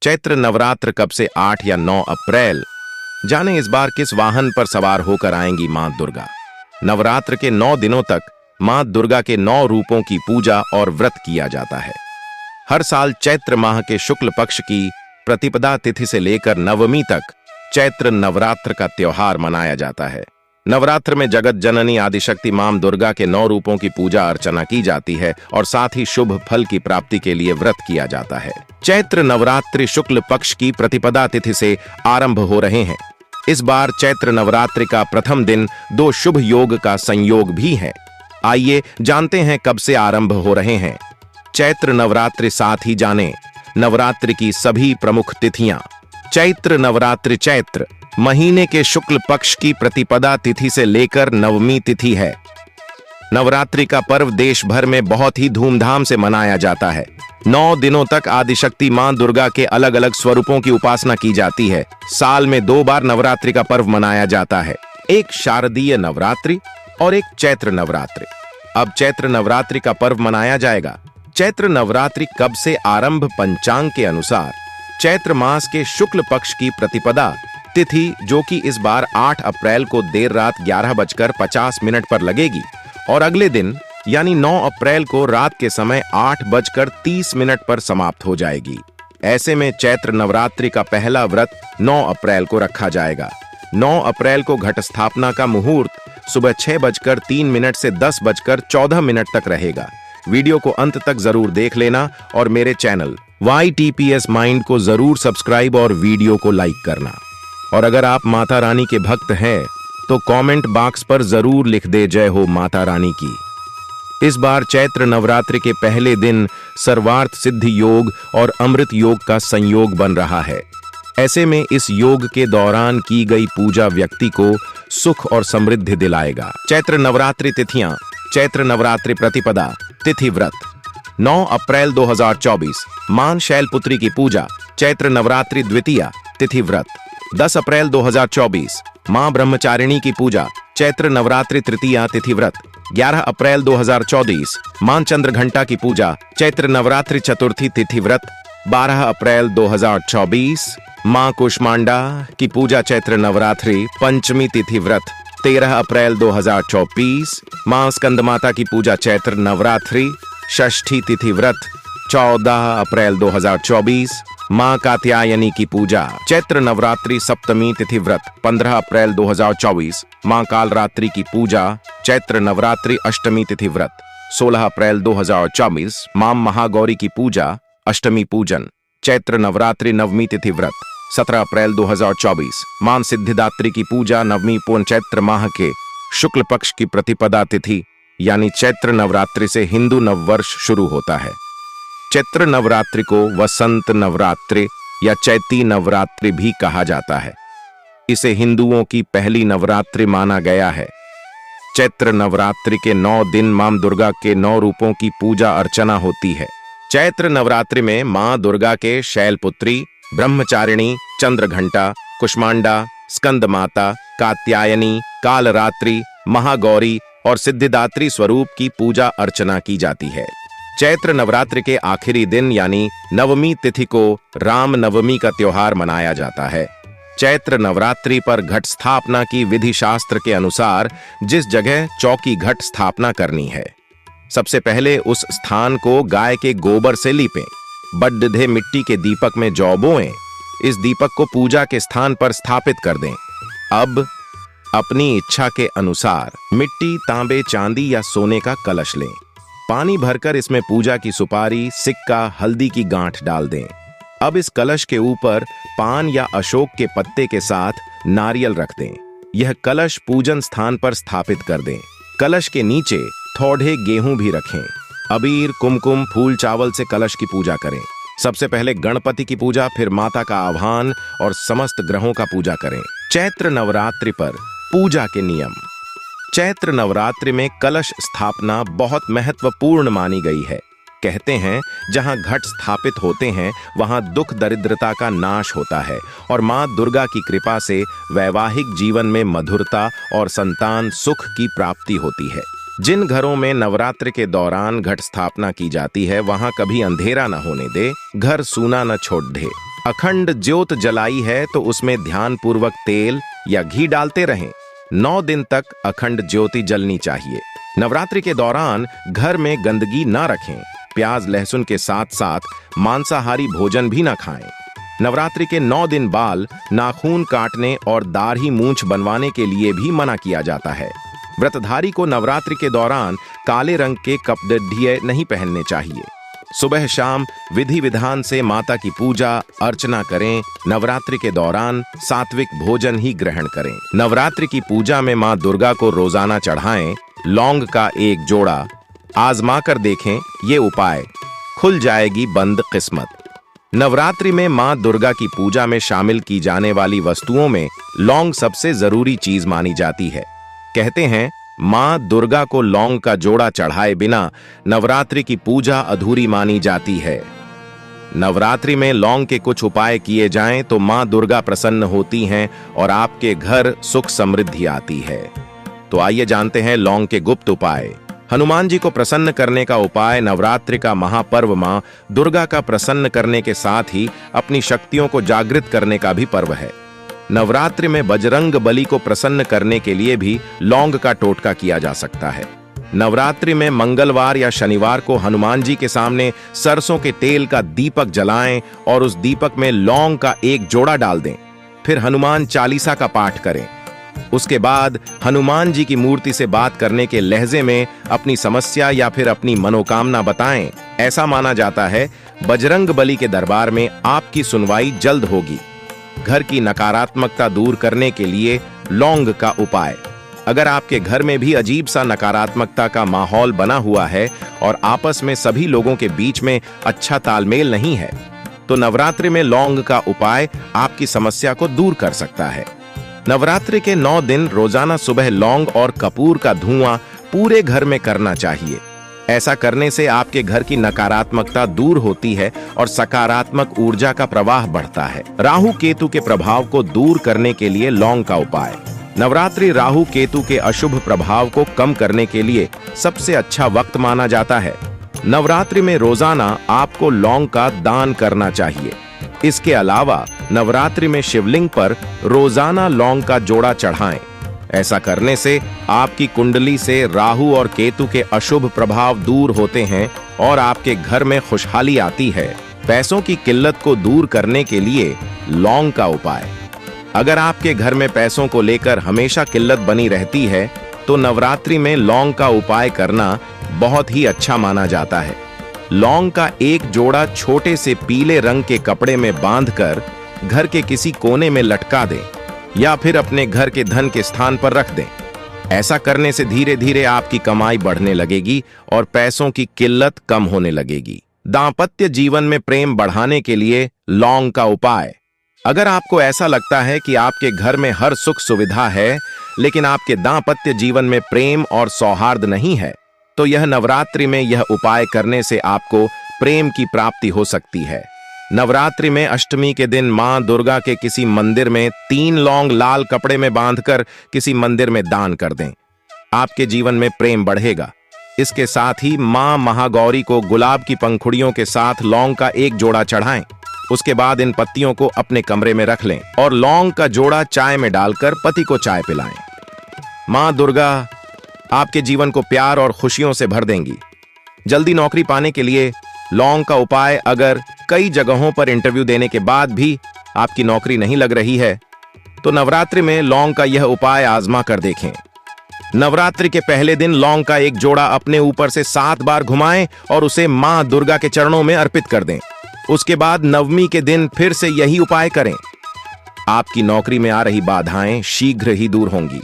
चैत्र नवरात्र कब से 8 या 9 अप्रैल। जाने इस बार किस वाहन पर सवार होकर आएंगी मां दुर्गा। नवरात्र के 9 दिनों तक मां दुर्गा के 9 रूपों की पूजा और व्रत किया जाता है। हर साल चैत्र माह के शुक्ल पक्ष की प्रतिपदा तिथि से लेकर नवमी तक चैत्र नवरात्र का त्योहार मनाया जाता है। नवरात्र में जगत जननी आदिशक्ति मां दुर्गा के 9 रूपों की पूजा अर्चना की जाती है और साथ ही शुभ फल की प्राप्ति के लिए व्रत किया जाता है। चैत्र नवरात्रि शुक्ल पक्ष की प्रतिपदा तिथि से आरंभ हो रहे हैं। इस बार चैत्र नवरात्रि का प्रथम दिन 2 शुभ योग का संयोग भी है। आइए जानते हैं कब से आरंभ हो रहे हैं चैत्र नवरात्रि, साथ ही जानें नवरात्रि की सभी प्रमुख तिथियां। चैत्र नवरात्रि चैत्र महीने के शुक्ल पक्ष की प्रतिपदा तिथि से लेकर नवमी तिथि है। नवरात्रि का पर्व देश भर में बहुत ही धूमधाम से मनाया जाता है। 9 दिनों तक आदिशक्ति मां दुर्गा के अलग अलग स्वरूपों की उपासना की जाती है। साल में 2 बार नवरात्रि का पर्व मनाया जाता है, एक शारदीय नवरात्रि और एक चैत्र नवरात्रि। अब चैत्र नवरात्रि का पर्व मनाया जाएगा। चैत्र नवरात्रि कब से आरंभ? पंचांग के अनुसार चैत्र मास के शुक्ल पक्ष की प्रतिपदा तिथि, जो कि इस बार 8 अप्रैल को देर रात 11:50 पर लगेगी और अगले दिन यानी 9 अप्रैल को रात के समय 8:30 पर समाप्त हो जाएगी। ऐसे में चैत्र नवरात्रि का पहला व्रत 9 अप्रैल को रखा जाएगा। 9 अप्रैल को घट स्थापना का मुहूर्त सुबह 6:03 से 10:14 तक रहेगा। वीडियो को अंत तक जरूर देख लेना और मेरे चैनल YTPS माइंड को जरूर सब्सक्राइब और वीडियो को लाइक करना। और अगर आप माता रानी के भक्त हैं तो कमेंट बॉक्स पर जरूर लिख दे जय हो माता रानी की। इस बार चैत्र नवरात्रि के पहले दिन सर्वार्थ सिद्धि योग और अमृत योग का संयोग बन रहा है। ऐसे में इस योग के दौरान की गई पूजा व्यक्ति को सुख और समृद्धि दिलाएगा। चैत्र नवरात्रि तिथियां। चैत्र नवरात्रि प्रतिपदा तिथि व्रत 9 अप्रैल 2024 मां शैलपुत्री की पूजा। चैत्र नवरात्रि द्वितीया तिथि व्रत 10 अप्रैल 2024 मां ब्रह्मचारिणी की पूजा। चैत्र नवरात्रि तृतीया तिथि व्रत 11 अप्रैल 2024 मां चंद्रघंटा की पूजा। चैत्र नवरात्रि चतुर्थी तिथि व्रत 12 अप्रैल 2024 मां कुष्मांडा की पूजा। चैत्र नवरात्रि पंचमी तिथि व्रत 13 अप्रैल 2024 मां स्कंदमाता की पूजा। चैत्र नवरात्रि षष्ठी तिथि व्रत 14 अप्रैल 2024 मां कात्यायनी की पूजा। चैत्र नवरात्रि सप्तमी तिथि व्रत 15 अप्रैल 2024 मां कालरात्रि की पूजा। चैत्र नवरात्रि अष्टमी तिथि व्रत 16 अप्रैल 2024 मां महागौरी की पूजा, अष्टमी पूजन। चैत्र नवरात्रि नवमी तिथि व्रत 17 अप्रैल 2024 मां सिद्धिदात्री की पूजा, नवमी पूर्ण। चैत्र माह के शुक्ल पक्ष की प्रतिपदा तिथि यानी चैत्र नवरात्रि से हिंदू नववर्ष शुरू होता है। चैत्र नवरात्रि को वसंत नवरात्रि या चैती नवरात्रि भी कहा जाता है। इसे हिंदुओं की पहली नवरात्रि माना गया है। चैत्र नवरात्रि के 9 दिन मां दुर्गा के 9 रूपों की पूजा अर्चना होती है। चैत्र नवरात्रि में मां दुर्गा के शैलपुत्री, ब्रह्मचारिणी, चंद्रघंटा, कुष्मांडा, स्कंदमाता, कात्यायनी, कालरात्रि, महागौरी और सिद्धिदात्री स्वरूप की पूजा अर्चना की जाती है। चैत्र नवरात्रि के आखिरी दिन यानी नवमी तिथि को राम नवमी का त्योहार मनाया जाता है। चैत्र नवरात्रि पर घट स्थापना की विधि शास्त्र के अनुसार जिस जगह चौकी घट स्थापना करनी है, सबसे पहले उस स्थान को गाय के गोबर से लीपें। बड्ढे मिट्टी के दीपक में जौ बोएं। इस दीपक को पूजा के स्थान पर स्थापित कर दें। अब अपनी इच्छा के अनुसार मिट्टी, तांबे, चांदी या सोने का कलश लें। पानी भरकर इसमें पूजा की सुपारी, सिक्का, हल्दी की गांठ डाल दें। अब इस कलश के ऊपर पान या अशोक के पत्ते के साथ नारियल रख दें। यह कलश पूजन स्थान पर स्थापित कर दें। कलश के नीचे थोड़े गेहूं भी रखें। अबीर, कुमकुम, फूल, चावल से कलश की पूजा करें। सबसे पहले गणपति की पूजा, फिर माता का आह्वान और समस्त ग्रहों का पूजा करें। चैत्र नवरात्रि पर पूजा के नियम। चैत्र नवरात्रि में कलश स्थापना बहुत महत्वपूर्ण मानी गई है। कहते हैं जहां घट स्थापित होते हैं वहां दुख दरिद्रता का नाश होता है और मां दुर्गा की कृपा से वैवाहिक जीवन में मधुरता और संतान सुख की प्राप्ति होती है। जिन घरों में नवरात्र के दौरान घट स्थापना की जाती है वहां कभी अंधेरा न होने दे, घर सूना न छोड़ दे। अखंड ज्योत जलाई है तो उसमें ध्यानपूर्वक तेल या घी डालते रहें। 9 दिन तक अखंड ज्योति जलनी चाहिए। नवरात्रि के दौरान घर में गंदगी ना रखें। प्याज लहसुन के साथ साथ मांसाहारी भोजन भी ना खाएं। नवरात्रि के 9 दिन बाल, नाखून काटने और दाढ़ी मूंछ बनवाने के लिए भी मना किया जाता है। व्रतधारी को नवरात्रि के दौरान काले रंग के कपड़े नहीं पहनने चाहिए। सुबह शाम विधि विधान से माता की पूजा अर्चना करें। नवरात्रि के दौरान सात्विक भोजन ही ग्रहण करें। नवरात्रि की पूजा में मां दुर्गा को रोजाना चढ़ाएं लौंग का एक जोड़ा। आजमा कर देखें ये उपाय, खुल जाएगी बंद किस्मत। नवरात्रि में मां दुर्गा की पूजा में शामिल की जाने वाली वस्तुओं में लौंग सबसे जरूरी चीज मानी जाती है। कहते हैं मां दुर्गा को लौंग का जोड़ा चढ़ाए बिना नवरात्रि की पूजा अधूरी मानी जाती है। नवरात्रि में लौंग के कुछ उपाय किए जाएं तो मां दुर्गा प्रसन्न होती हैं और आपके घर सुख समृद्धि आती है। तो आइए जानते हैं लौंग के गुप्त उपाय। हनुमान जी को प्रसन्न करने का उपाय। नवरात्रि का महापर्व मां दुर्गा का प्रसन्न करने के साथ ही अपनी शक्तियों को जागृत करने का भी पर्व है। नवरात्रि में बजरंग बली को प्रसन्न करने के लिए भी लौंग का टोटका किया जा सकता है। नवरात्रि में मंगलवार या शनिवार को हनुमान जी के सामने सरसों के तेल का दीपक जलाएं और उस दीपक में लौंग का एक जोड़ा डाल दें। फिर हनुमान चालीसा का पाठ करें। उसके बाद हनुमान जी की मूर्ति से बात करने के लहजे में अपनी समस्या या फिर अपनी मनोकामना बताएं। ऐसा माना जाता है बजरंग बली के दरबार में आपकी सुनवाई जल्द होगी। घर की नकारात्मकता दूर करने के लिए लौंग का उपाय। अगर आपके घर में भी अजीब सा नकारात्मकता का माहौल बना हुआ है और आपस में सभी लोगों के बीच में अच्छा तालमेल नहीं है, तो नवरात्रि में लौंग का उपाय आपकी समस्या को दूर कर सकता है। नवरात्रि के 9 दिन रोजाना सुबह लौंग और कपूर का धुआं पूरे घर में करना चाहिए। ऐसा करने से आपके घर की नकारात्मकता दूर होती है और सकारात्मक ऊर्जा का प्रवाह बढ़ता है। राहु केतु के प्रभाव को दूर करने के लिए लौंग का उपाय। नवरात्रि राहु केतु के अशुभ प्रभाव को कम करने के लिए सबसे अच्छा वक्त माना जाता है। नवरात्रि में रोजाना आपको लौंग का दान करना चाहिए। इसके अलावा नवरात्रि में शिवलिंग पर रोजाना लौंग का जोड़ा चढ़ाएं। ऐसा करने से आपकी कुंडली से राहु और केतु के अशुभ प्रभाव दूर होते हैं और आपके घर में खुशहाली आती है। पैसों की किल्लत को दूर करने के लिए लौंग का उपाय। अगर आपके घर में पैसों को लेकर हमेशा किल्लत बनी रहती है तो नवरात्रि में लौंग का उपाय करना बहुत ही अच्छा माना जाता है। लौंग का एक जोड़ा छोटे से पीले रंग के कपड़े में बांधकर घर के किसी कोने में लटका दें या फिर अपने घर के धन के स्थान पर रख दें। ऐसा करने से धीरे धीरे आपकी कमाई बढ़ने लगेगी और पैसों की किल्लत कम होने लगेगी। दांपत्य जीवन में प्रेम बढ़ाने के लिए लौंग का उपाय। अगर आपको ऐसा लगता है कि आपके घर में हर सुख सुविधा है लेकिन आपके दांपत्य जीवन में प्रेम और सौहार्द नहीं है, तो यह नवरात्रि में यह उपाय करने से आपको प्रेम की प्राप्ति हो सकती है। नवरात्रि में अष्टमी के दिन मां दुर्गा के किसी मंदिर में 3 लौंग लाल कपड़े में बांधकर किसी मंदिर में दान कर दें। आपके जीवन में प्रेम बढ़ेगा। इसके साथ ही मां महागौरी को गुलाब की पंखुड़ियों के साथ लौंग का एक जोड़ा चढ़ाएं। उसके बाद इन पत्तियों को अपने कमरे में रख लें और लौंग का जोड़ा चाय में डालकर पति को चाय पिलाएं। मां दुर्गा आपके जीवन को प्यार और खुशियों से भर देंगी। जल्दी नौकरी पाने के लिए लौंग का उपाय। अगर कई जगहों पर इंटरव्यू देने के बाद भी आपकी नौकरी नहीं लग रही है तो नवरात्रि में लौंग का यह उपाय आजमा कर देखें। नवरात्रि के पहले दिन लौंग का एक जोड़ा अपने ऊपर से 7 बार घुमाएं और उसे मां दुर्गा के चरणों में अर्पित कर दें। उसके बाद नवमी के दिन फिर से यही उपाय करें। आपकी नौकरी में आ रही बाधाएं शीघ्र ही दूर होंगी।